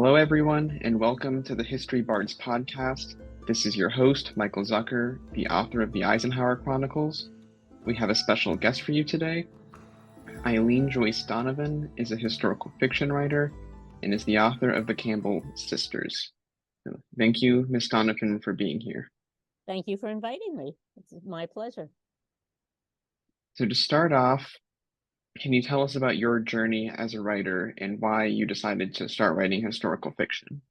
Hello, everyone, and welcome to the History Bards podcast. This is your host, Michael Zucker, the author of the Eisenhower Chronicles. We have a special guest for you today. Eileen Joyce Donovan is a historical fiction writer and is the author of the Campbell Sisters. Thank you, Ms. Donovan, for being here. Thank you for inviting me. It's my pleasure. So to start off, can you tell us about your journey as a writer and why you decided to start writing historical fiction?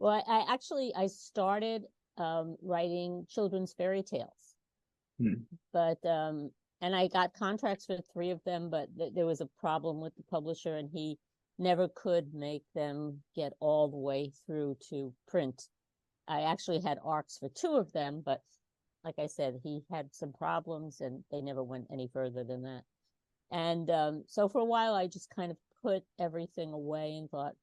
Well, I started writing children's fairy tales, but and I got contracts for 3 of them, but there was a problem with the publisher, and he never could make them get all the way through to print. I actually had arcs for 2 of them, but like I said, he had some problems, and they never went any further than that. And so for a while, I just kind of put everything away and thought,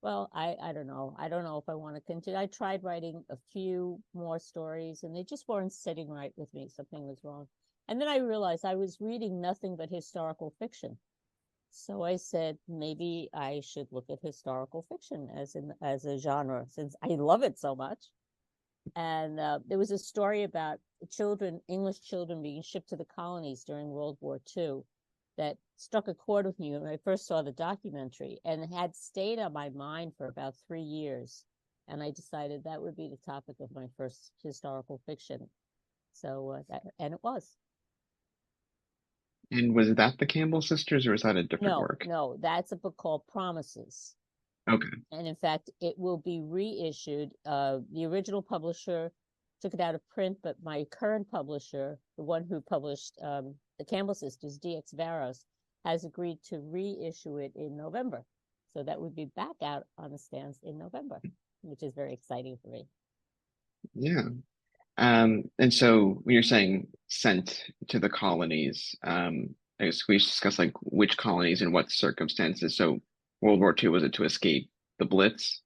well, I don't know. I don't know if I want to continue. I tried writing a few more stories, and they just weren't sitting right with me. Something was wrong. And then I realized I was reading nothing but historical fiction. So I said, maybe I should look at historical fiction as a genre, since I love it so much. And there was a story about English children being shipped to the colonies during World War II. That struck a chord with me when I first saw the documentary, and had stayed on my mind for about 3 years. And I decided that would be the topic of my first historical fiction. So, and it was. And was that the Campbell Sisters, or was that a different work? No, that's a book called Promises. Okay. And in fact, it will be reissued. The original publisher took it out of print, but my current publisher, the one who published the Campbell Sisters, DX Varos, has agreed to reissue it in November. So that would be back out on the stands in November, which is very exciting for me. Yeah. And so when you're saying sent to the colonies, I guess we should discuss like which colonies and what circumstances. So World War II, was it to escape the Blitz?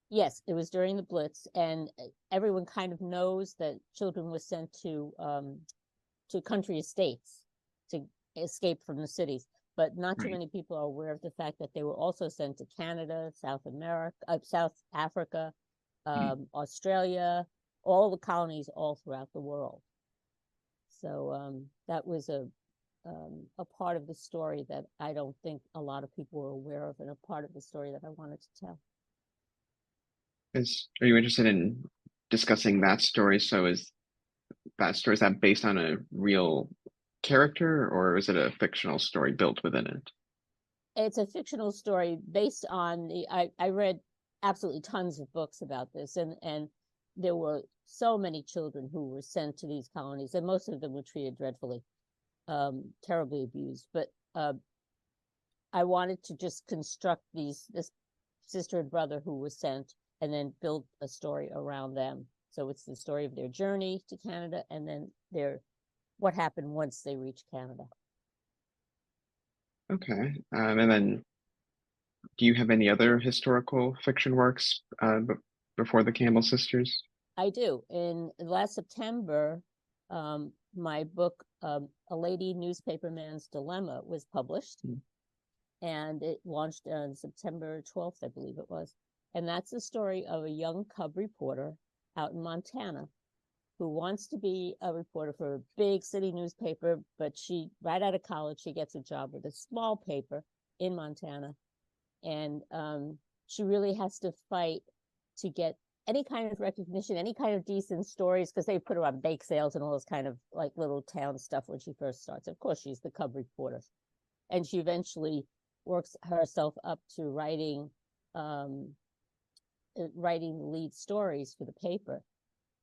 Yes, it was during the Blitz, and everyone kind of knows that children were sent to country estates to escape from the cities, but not too many people are aware of the fact that they were also sent to Canada, South Africa, Australia, all the colonies all throughout the world. So that was a part of the story that I don't think a lot of people were aware of, and a part of the story that I wanted to tell. Are you interested in discussing that story? So is that based on a real character, or is it a fictional story built within it? It's a fictional story based on I read absolutely tons of books about this, and there were so many children who were sent to these colonies, and most of them were treated dreadfully, terribly abused. But I wanted to just construct this sister and brother who were sent, and then build a story around them. So it's the story of their journey to Canada, and then what happened once they reached Canada. Okay. And then do you have any other historical fiction works before the Campbell Sisters? I do. In last September, my book, A Lady Newspaperman's Dilemma, was published. And it launched on September 12th, I believe it was. And that's the story of a young cub reporter out in Montana who wants to be a reporter for a big city newspaper, but right out of college, she gets a job with a small paper in Montana. And she really has to fight to get any kind of recognition, any kind of decent stories, because they put her on bake sales and all this kind of like little town stuff when she first starts. Of course, she's the cub reporter. And she eventually works herself up to writing lead stories for the paper.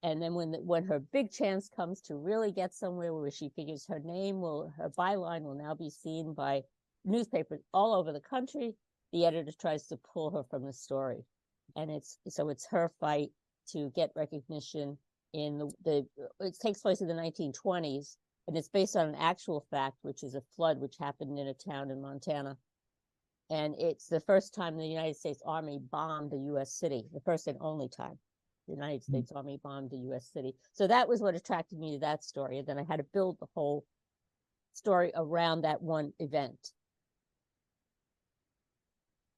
And then when her big chance comes to really get somewhere, where she figures her byline will now be seen by newspapers all over the country, the editor tries to pull her from the story. And it's her fight to get recognition it takes place in the 1920s, and it's based on an actual fact, which is a flood which happened in a town in Montana. And it's the first time the United States Army bombed a U.S. city, the first and only time the United States Army bombed a U.S. city. So that was what attracted me to that story. And then I had to build the whole story around that one event.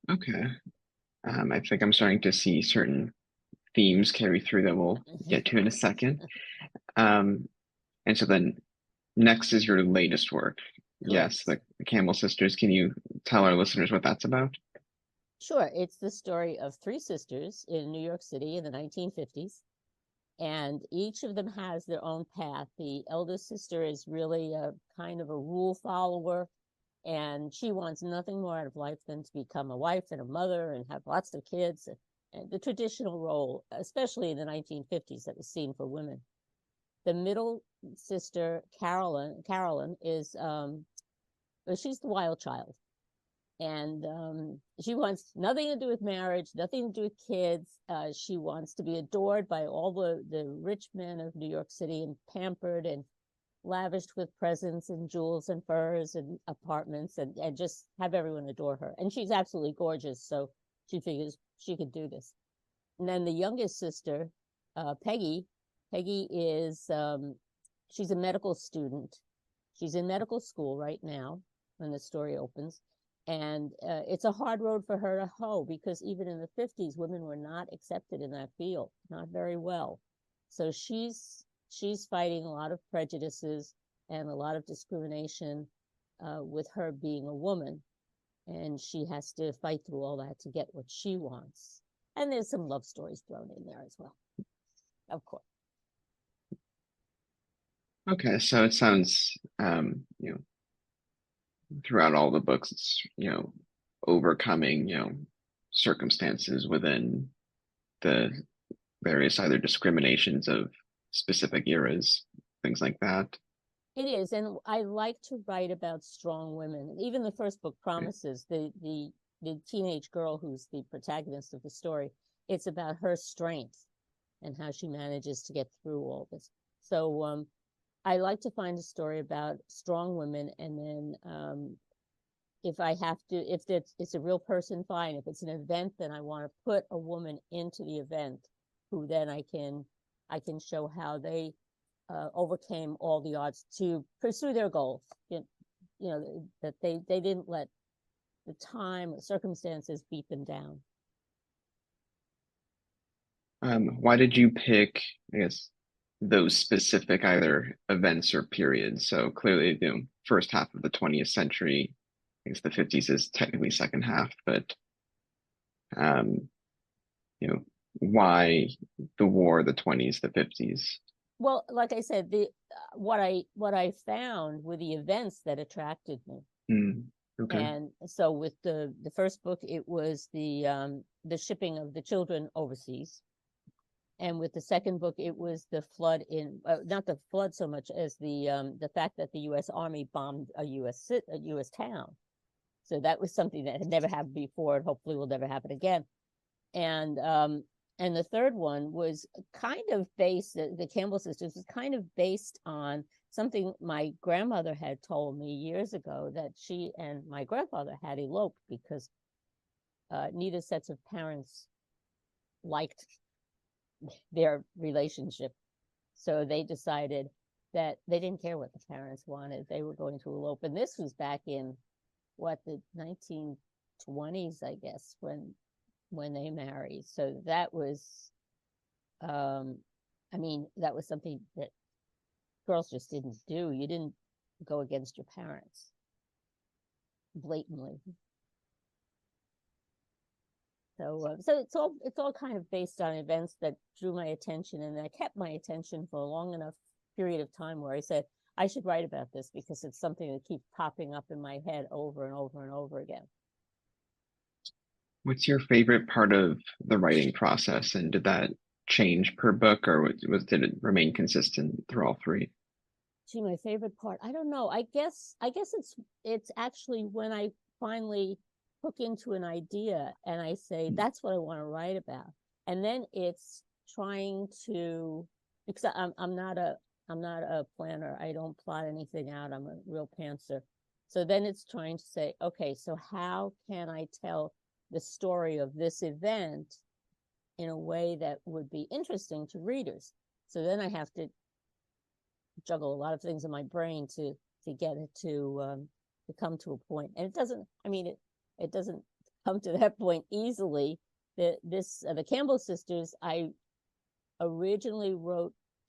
Okay. I think I'm starting to see certain themes carry through that we'll get to in a second. Um, and so then next is your latest work. Yes, Correct. the Campbell Sisters. Can you tell our listeners what that's about? Sure. It's the story of three sisters in New York City in the 1950s. And each of them has their own path. The eldest sister is really a kind of a rule follower, and she wants nothing more out of life than to become a wife and a mother and have lots of kids. And the traditional role, especially in the 1950s, that was seen for women. The middle sister, Carolyn is she's the wild child, and she wants nothing to do with marriage, nothing to do with kids. She wants to be adored by all the rich men of New York City and pampered and lavished with presents and jewels and furs and apartments, and just have everyone adore her. And she's absolutely gorgeous, so she figures she could do this. And then the youngest sister, Peggy is she's a medical student. She's in medical school right now when the story opens. And it's a hard road for her to hoe, because even in the 50s, women were not accepted in that field, not very well. So she's fighting a lot of prejudices and a lot of discrimination with her being a woman. And she has to fight through all that to get what she wants. And there's some love stories thrown in there as well, of course. Okay, so it sounds, throughout all the books, it's, overcoming, circumstances within the various either discriminations of specific eras, things like that. It is, and I like to write about strong women. Even the first book promises the teenage girl who's the protagonist of the story. It's about her strength and how she manages to get through all this. So I like to find a story about strong women, and then if I have to, if it's a real person, fine. If it's an event, then I want to put a woman into the event, who then I can show how they overcame all the odds to pursue their goals. That they didn't let the time or circumstances beat them down. Why did you pick, I guess, those specific either events or periods? So clearly, first half of the 20th century, I guess the 50s is technically second half, but um, why the war, the 20s, the 50s? Well, like I said, what I found were the events that attracted me. Okay. And so with the first book, it was the shipping of the children overseas. And with the second book, it was the flood not the flood so much as the fact that the U.S. Army bombed a U.S. town. So that was something that had never happened before, and hopefully will never happen again. And the third one was kind of based, the Campbell Sisters was kind of based on something my grandmother had told me years ago, that she and my grandfather had eloped because neither sets of parents liked their relationship. So they decided that they didn't care what the parents wanted. They were going to elope. And this was back in the 1920s, I guess, when they married. So that was, that was something that girls just didn't do. You didn't go against your parents blatantly. So it's all kind of based on events that drew my attention, and that kept my attention for a long enough period of time where I said, I should write about this, because it's something that keeps popping up in my head over and over and over again. What's your favorite part of the writing process, and did that change per book, or did it remain consistent through all three? Gee, my favorite part, I don't know. I guess it's actually when I finally hook into an idea and I say, that's what I want to write about. And then it's trying to, because I'm not a planner. I don't plot anything out. I'm a real pantser. So then it's trying to say, okay, so how can I tell the story of this event in a way that would be interesting to readers? So then I have to juggle a lot of things in my brain to get it to come to a point. And it doesn't come to that point easily, The Campbell Sisters, I originally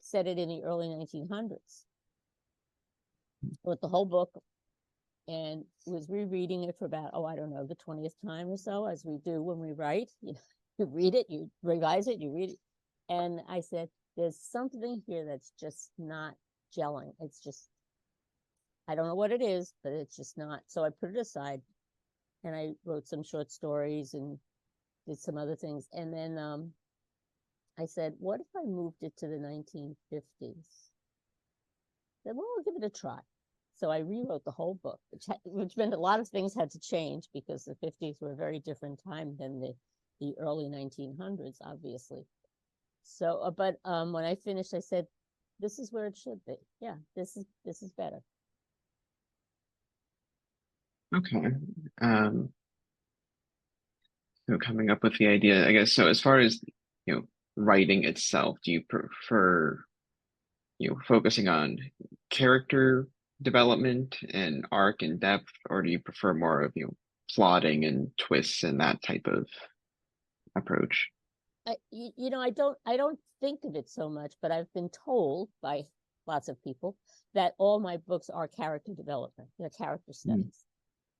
set it in the early 1900s. Wrote the whole book and was rereading it for about, I don't know, the 20th time or so, as we do when we write. You read it, you revise it, you read it. And I said, there's something here that's just not gelling. It's just, I don't know what it is, but it's just not. So I put it aside and I wrote some short stories and did some other things. And then I said, what if I moved it to the 1950s? Then, well, I'll give it a try. So I rewrote the whole book, which meant a lot of things had to change because the 50s were a very different time than the early 1900s, obviously. So, but when I finished, I said, this is where it should be. Yeah, this is better. Okay. So coming up with the idea, I guess, so as far as, writing itself, do you prefer, focusing on character development and arc and depth, or do you prefer more of, plotting and twists and that type of approach? I don't think of it so much, but I've been told by lots of people that all my books are character development, they're character studies.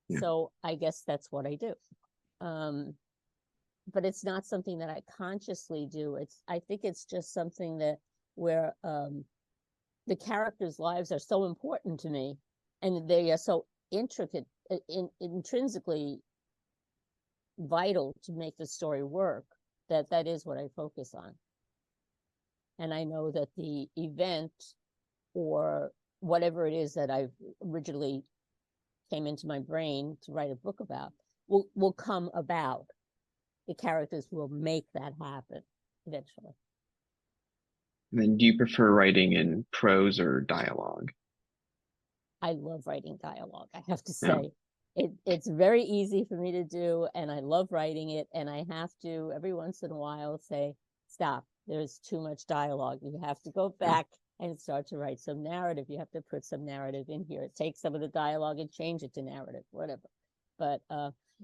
Yeah. So I guess that's what I do. But it's not something that I consciously do. I think it's just something that where the characters' lives are so important to me, and they are so intricate, intrinsically vital to make the story work, that is what I focus on. And I know that the event or whatever it is that I've originally came into my brain to write a book about will come about. The characters will make that happen eventually. And then do you prefer writing in prose or dialogue? I love writing dialogue, I have to say. Yeah. It's very easy for me to do, and I love writing it, and I have to, every once in a while, say, stop, there's too much dialogue. You have to go back and start to write some narrative. You have to put some narrative in here. Take some of the dialogue and change it to narrative, whatever. But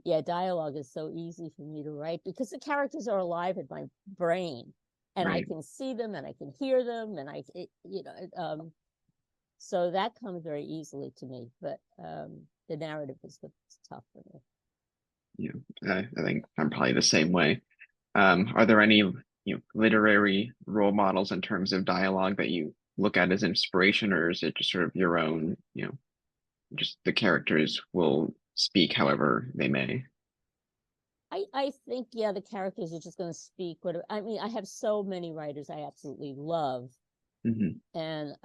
yeah, dialogue is so easy for me to write because the characters are alive in my brain, and right. I can see them and I can hear them, and so that comes very easily to me. But the narrative is what's tough for me. Yeah, I think I'm probably the same way. Are there any literary role models in terms of dialogue that you look at as inspiration, or is it just sort of your own, just the characters will speak however they may? I think, yeah, the characters are just going to speak. I mean, I have so many writers I absolutely love. Mm-hmm.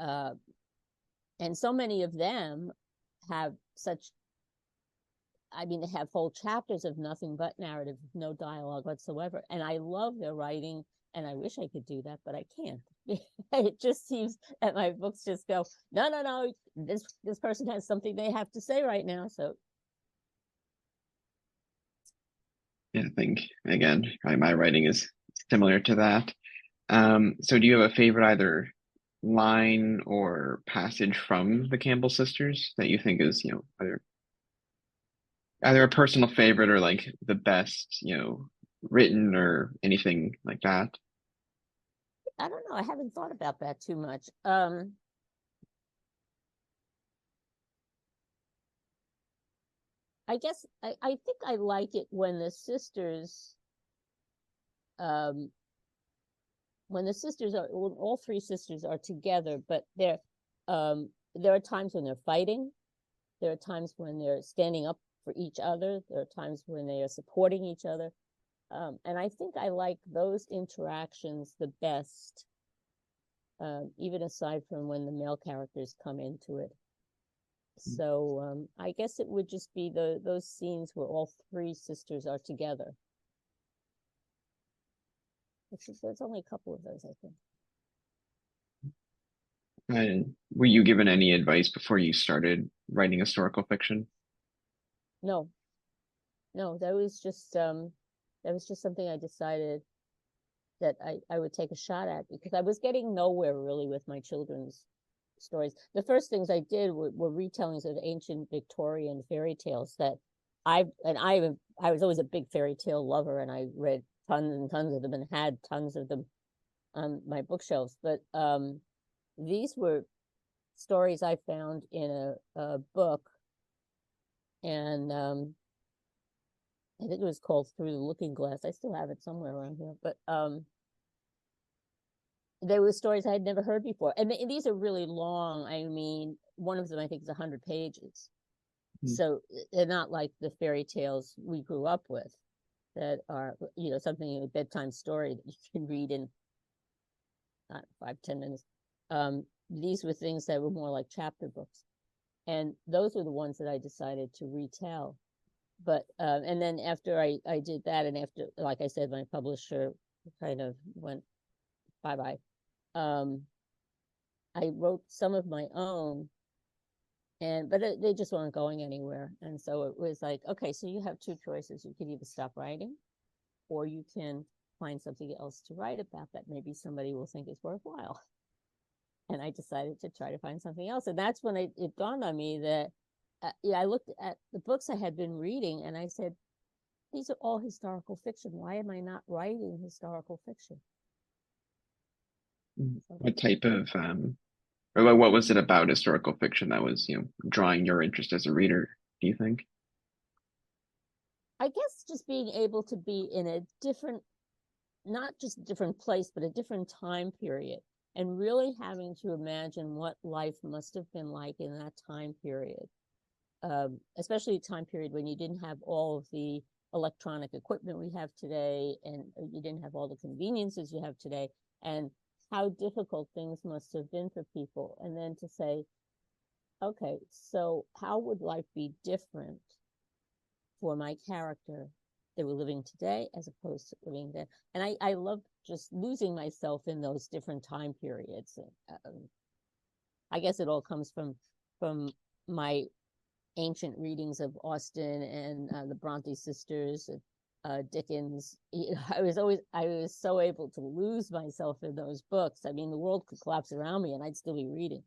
And so many of them have they have whole chapters of nothing but narrative, no dialogue whatsoever. And I love their writing, and I wish I could do that, but I can't. It just seems that my books just go, no, this person has something they have to say right now. So yeah, I think, again, probably my writing is similar to that. So do you have a favorite either line or passage from the Campbell Sisters that you think is, either a personal favorite or like the best, written or anything like that? I don't know. I haven't thought about that too much. I guess I think I like it when the sisters, when all three sisters are together, but there are times when they're fighting. There are times when they're standing up for each other. There are times when they are supporting each other. And I think I like those interactions the best, even aside from when the male characters come into it. So I guess it would just be those scenes where all three sisters are together. There's only a couple of those, I think. And were you given any advice before you started writing historical fiction? No, that was just something I decided that I would take a shot at, because I was getting nowhere really with my children's stories. The first things I did were retellings of ancient Victorian fairy tales that I was always a big fairy tale lover, and I read tons and tons of them and had tons of them on my bookshelves. But these were stories I found in a book, and I think it was called Through the Looking Glass. I still have it somewhere around here, but there were stories I had never heard before, and these are really long. I mean, one of them I think is 100 pages, so they're not like the fairy tales we grew up with, that are, you know, something, a bedtime story that you can read in 5-10 minutes. These were things that were more like chapter books, and those were the ones that I decided to retell. But and then after I did that, and after, like I said, my publisher kind of went bye-bye, I wrote some of my own, but they just weren't going anywhere. And so it was like, okay, so you have two choices. You can either stop writing, or you can find something else to write about that maybe somebody will think is worthwhile. And I decided to try to find something else. And that's when it dawned on me that I looked at the books I had been reading, and I said, these are all historical fiction. Why am I not writing historical fiction? What type of, or what was it about historical fiction that was, drawing your interest as a reader, do you think? I guess just being able to be in a different, not just a different place, but a different time period, and really having to imagine what life must have been like in that time period. Especially a time period when you didn't have all of the electronic equipment we have today, and you didn't have all the conveniences you have today, and how difficult things must have been for people. And then to say, okay, so how would life be different for my character that we're living today as opposed to living then? And I love just losing myself in those different time periods. I guess it all comes from my ancient readings of Austen and the Bronte sisters, Dickens. I was so able to lose myself in those books. I mean, the world could collapse around me and I'd still be reading.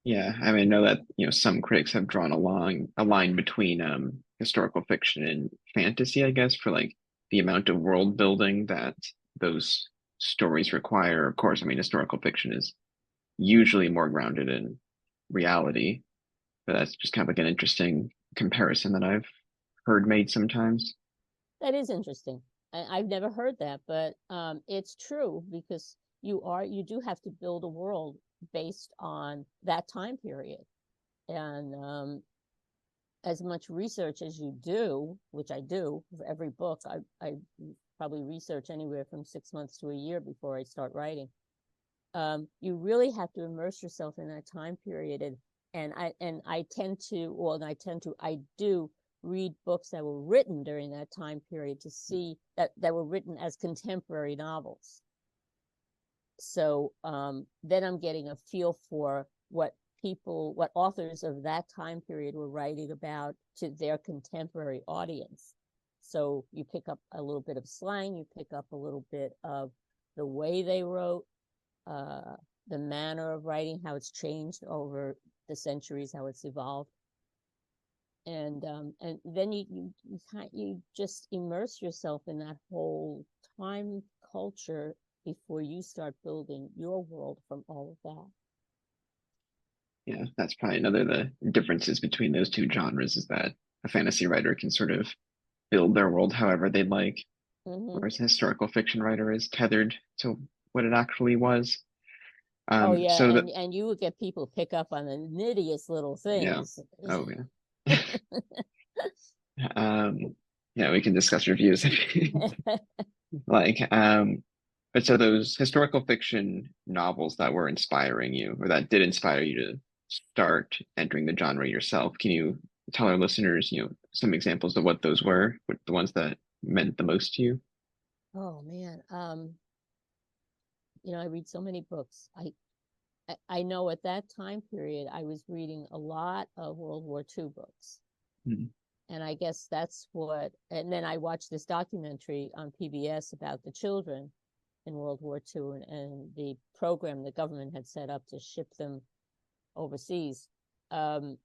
Yeah, I mean, I know that, some critics have drawn a line between historical fiction and fantasy, I guess, for like the amount of world building that those stories require. Of course, I mean, historical fiction is usually more grounded in reality, but that's just kind of like an interesting comparison that I've heard made sometimes. That is interesting. I've never heard that, but it's true, because you do have to build a world based on that time period. And as much research as you do, which I do for every book, I probably research anywhere from 6 months to a year before I start writing. You really have to immerse yourself in that time period, I do read books that were written during that time period to see that were written as contemporary novels. So then I'm getting a feel for what authors of that time period were writing about to their contemporary audience. So you pick up a little bit of slang, you pick up a little bit of the way they wrote, the manner of writing, how it's changed over the centuries, how it's evolved. And then you just immerse yourself in that whole time culture before you start building your world from all of that. Yeah, that's probably another of the differences between those two genres, is that a fantasy writer can sort of build their world however they'd like, whereas a historical fiction writer is tethered to what it actually was. Oh yeah, so that and you would get people pick up on the nittiest little things. Yeah. Oh yeah. Yeah, we can discuss reviews like. But so those historical fiction novels that were inspiring you, or that did inspire you to start entering the genre yourself, can you tell our listeners, some examples of what those were, what the ones that meant the most to you? Oh man, I read so many books. I know at that time period I was reading a lot of World War II books. Mm-hmm. And I guess that's and then I watched this documentary on PBS about the children in World War II and the program the government had set up to ship them overseas. And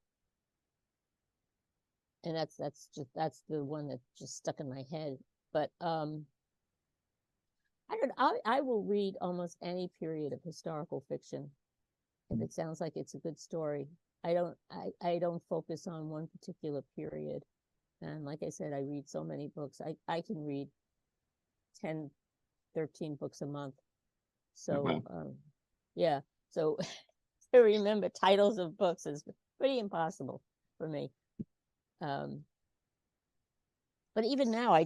that's the one that just stuck in my head. But I will read almost any period of historical fiction if it sounds like it's a good story. I don't focus on one particular period. And like I said, I read so many books. I can read 10, 13 books a month. So yeah. So to remember titles of books is pretty impossible for me. But even now, I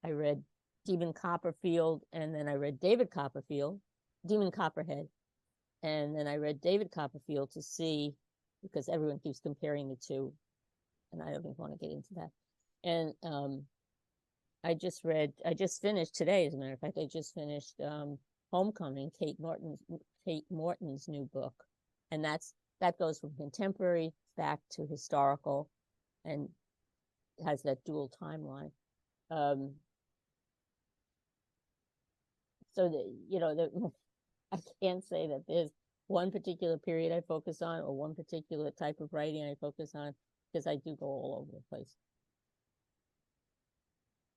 read Demon Copperfield, and then I read David Copperfield, Demon Copperhead, and then I read David Copperfield to see, because everyone keeps comparing the two, and I don't even want to get into that. And I just finished today, as a matter of fact, I just finished Homecoming, Kate Morton's new book, and that goes from contemporary back to historical, and has that dual timeline. So that, I can't say that there's one particular period I focus on or one particular type of writing I focus on, because I do go all over the place.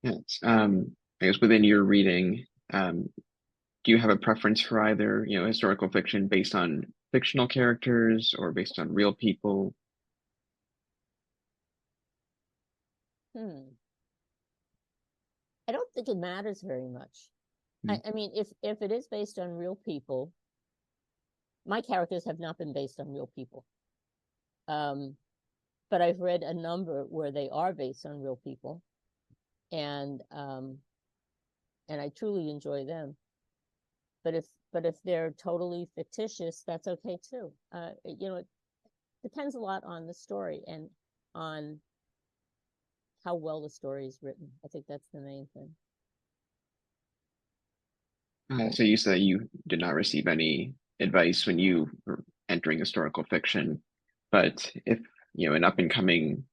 Yes. I guess within your reading, do you have a preference for either, historical fiction based on fictional characters or based on real people? I don't think it matters very much. I mean, if it is based on real people, my characters have not been based on real people. But I've read a number where they are based on real people, and I truly enjoy them. But if they're totally fictitious, that's okay too. It depends a lot on the story and on how well the story is written. I think that's the main thing. So you said you did not receive any advice when you were entering historical fiction, but if, an up and coming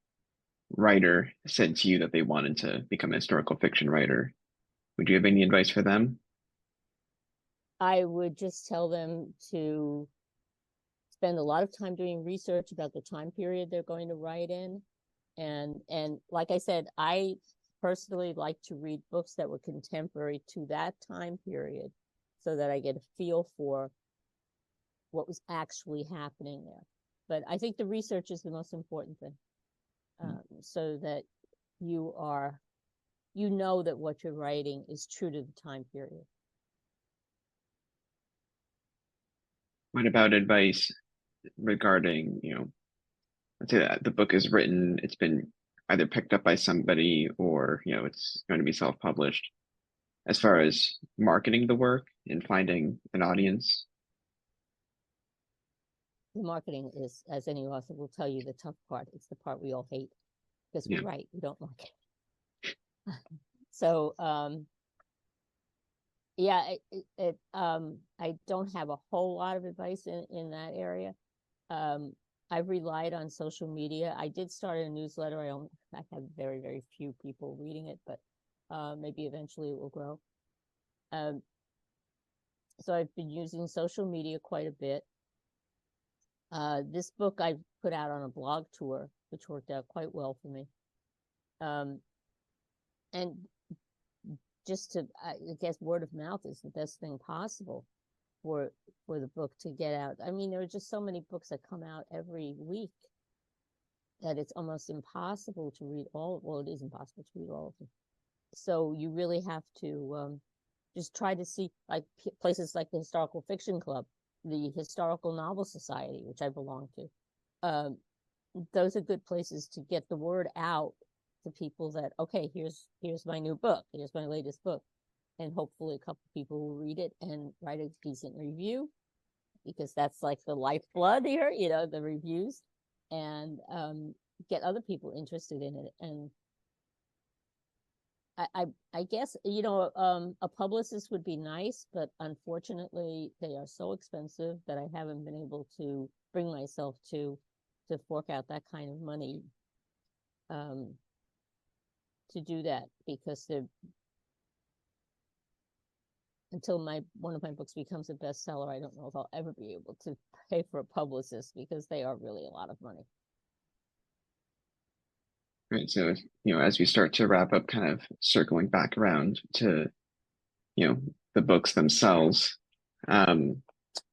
writer said to you that they wanted to become a historical fiction writer, would you have any advice for them? I would just tell them to spend a lot of time doing research about the time period they're going to write in. And like I said, I personally like to read books that were contemporary to that time period, so that I get a feel for what was actually happening there. But I think the research is the most important thing, so that you know that what you're writing is true to the time period. What about advice regarding, let's say that the book is written, it's been either picked up by somebody or, it's going to be self-published, as far as marketing the work and finding an audience? The marketing is, as any author will tell you, the tough part. It's the part we all hate, because we write, we don't like it. So, I don't have a whole lot of advice in that area. I've relied on social media. I did start a newsletter. I have very, very few people reading it, but maybe eventually it will grow. So I've been using social media quite a bit. This book I put out on a blog tour, which worked out quite well for me. And just I guess word of mouth is the best thing possible for the book to get out. I mean, there are just so many books that come out every week that it's almost impossible to read all. Well, it is impossible to read all of them. So you really have to just try to see, like, places like the Historical Fiction Club, the Historical Novel Society, which I belong to. Those are good places to get the word out to people that, okay, here's my new book, here's my latest book, and hopefully a couple people will read it and write a decent review, because that's like the lifeblood here, the reviews, and get other people interested in it. And I guess, a publicist would be nice, but unfortunately they are so expensive that I haven't been able to bring myself to fork out that kind of money to do that, because until one of my books becomes a bestseller, I don't know if I'll ever be able to pay for a publicist, because they are really a lot of money. Right. So, as we start to wrap up, kind of circling back around to, the books themselves. Um,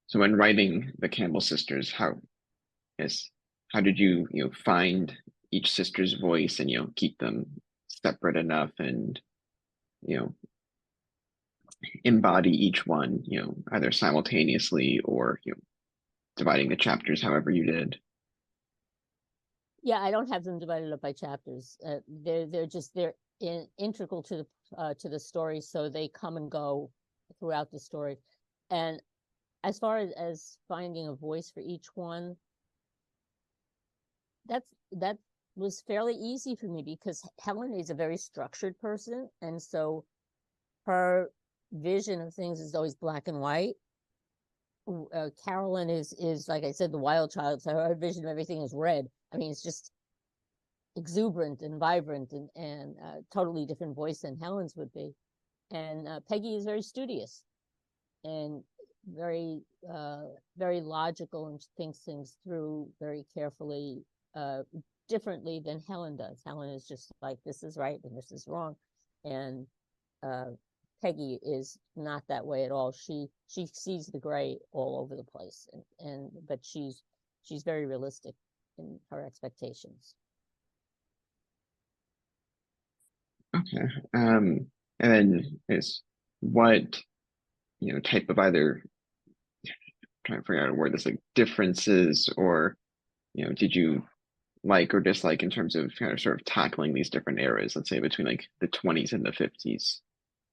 so when writing the Campbell sisters, yes, how did you find each sister's voice and, keep them separate enough and, you know, embody each one, either simultaneously or, dividing the chapters however you did? Yeah, I don't have them divided up by chapters. They're integral to the story, so they come and go throughout the story. And as far as finding a voice for each one, that was fairly easy for me because Helen is a very structured person, and so her vision of things is always black and white. Carolyn is like I said, the wild child, so her vision of everything is red. I mean, it's just exuberant and vibrant and totally different voice than Helen's would be. And Peggy is very studious and very very logical and thinks things through very carefully, differently than Helen does. Helen is just like, this is right and this is wrong, and Peggy is not that way at all. She sees the gray all over the place, but she's very realistic in her expectations. Okay. And then is what, type of either trying to figure out a word that's like differences or, did you like or dislike in terms of kind of sort of tackling these different eras, let's say between like the 20s and the 50s?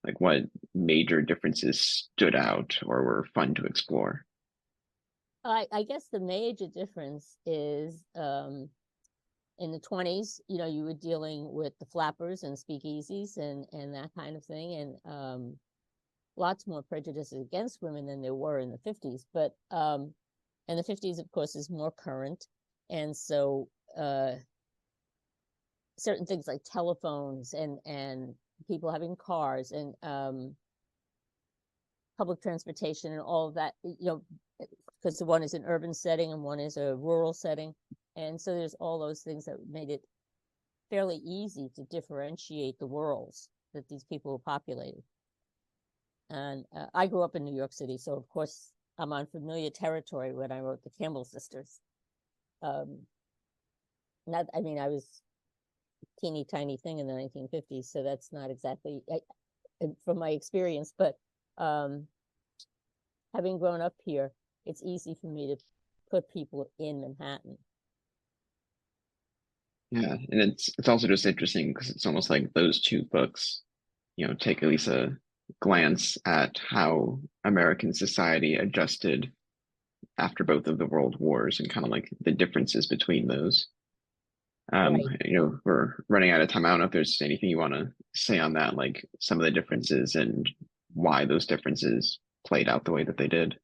Like what major differences stood out or were fun to explore? I guess the major difference is, in the 20s, you were dealing with the flappers and speakeasies and that kind of thing, and lots more prejudices against women than there were in the 50s. But and the 50s, of course, is more current, and so certain things like telephones and people having cars and public transportation and all of that, because one is an urban setting and one is a rural setting, and so there's all those things that made it fairly easy to differentiate the worlds that these people were populated. And I grew up in New York City, so of course I'm on familiar territory when I wrote the Campbell Sisters. I mean, I was a teeny tiny thing in the 1950s, so that's not exactly from my experience, but having grown up here, it's easy for me to put people in Manhattan. Yeah, and it's also just interesting because it's almost like those two books, take at least a glance at how American society adjusted after both of the world wars and kind of like the differences between those. Right. We're running out of time. I don't know if there's anything you want to say on that, like some of the differences and why those differences played out the way that they did.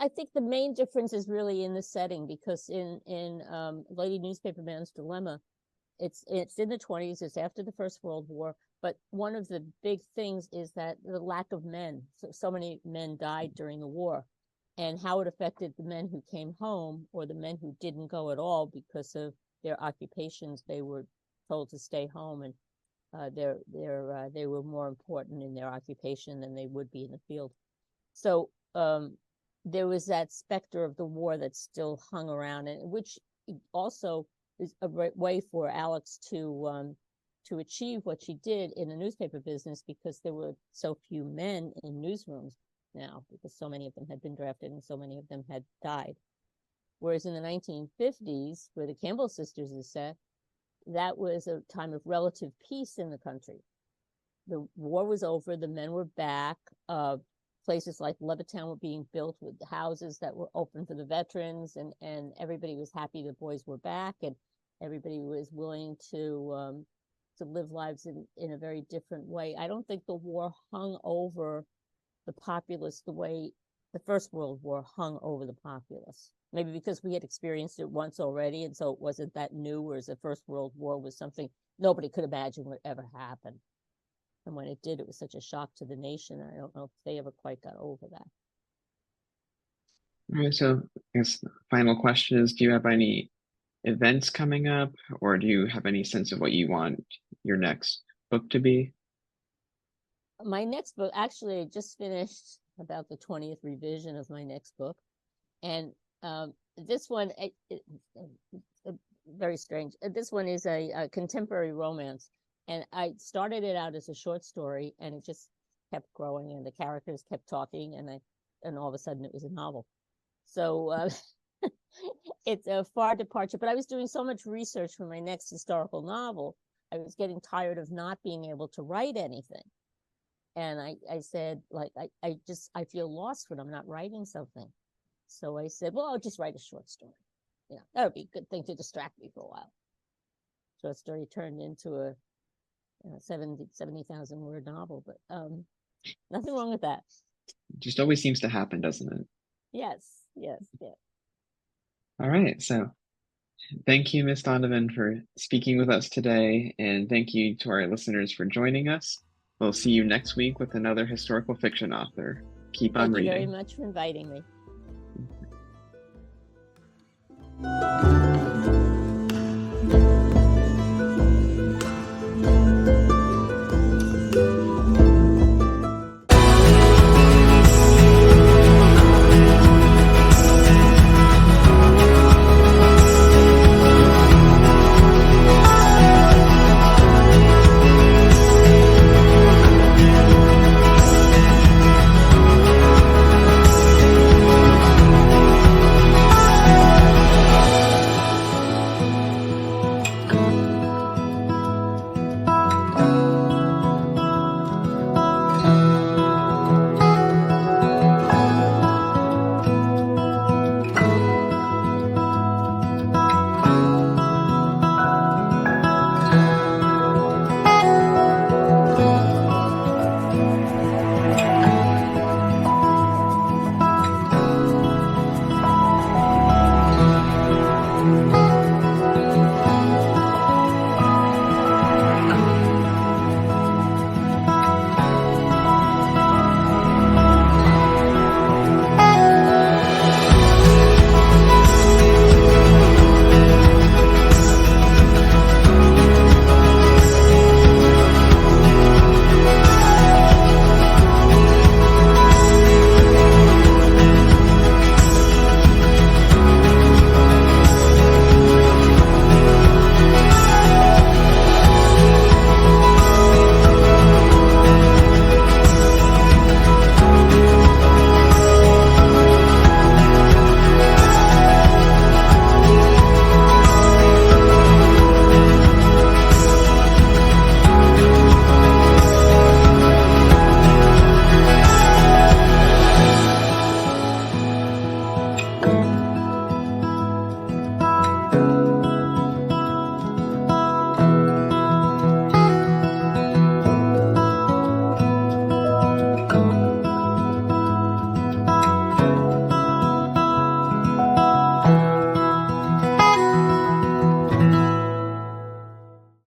I think the main difference is really in the setting, because in Lady Newspaperman's Dilemma, it's in the 20s, it's after the First World War, but one of the big things is that the lack of men. So many men died during the war, and how it affected the men who came home or the men who didn't go at all because of their occupations. They were told to stay home, and they were more important in their occupation than they would be in the field. So there was that specter of the war that still hung around, and which also is a way for Alex to achieve what she did in the newspaper business, because there were so few men in newsrooms now, because so many of them had been drafted and so many of them had died. Whereas in the 1950s, where the Campbell Sisters is set, that was a time of relative peace in the country. The war was over, the men were back. Places like Levittown were being built with houses that were open for the veterans, and everybody was happy the boys were back, and everybody was willing to live lives in a very different way. I don't think the war hung over the populace the way the First World War hung over the populace. Maybe because we had experienced it once already, and so it wasn't that new, whereas the First World War was something nobody could imagine would ever happen. And when it did, it was such a shock to the nation. I don't know if they ever quite got over that. All right, so I guess the final question is, do you have any events coming up, or do you have any sense of what you want your next book to be? My next book, actually, I just finished about the 20th revision of my next book. And this one, very strange. This one is a contemporary romance. And I started it out as a short story, and it just kept growing, and the characters kept talking, and all of a sudden it was a novel. So it's a far departure. But I was doing so much research for my next historical novel, I was getting tired of not being able to write anything. And I said, like, I feel lost when I'm not writing something. So I said, well, I'll just write a short story. That would be a good thing to distract me for a while. Short story turned into a 70,000 word novel, but nothing wrong with that. Just always seems to happen, doesn't it? Yes. All right, so thank you, Miss Donovan, for speaking with us today, and thank you to our listeners for joining us. We'll see you next week with another historical fiction author. Keep on reading. Thank you very much for inviting me.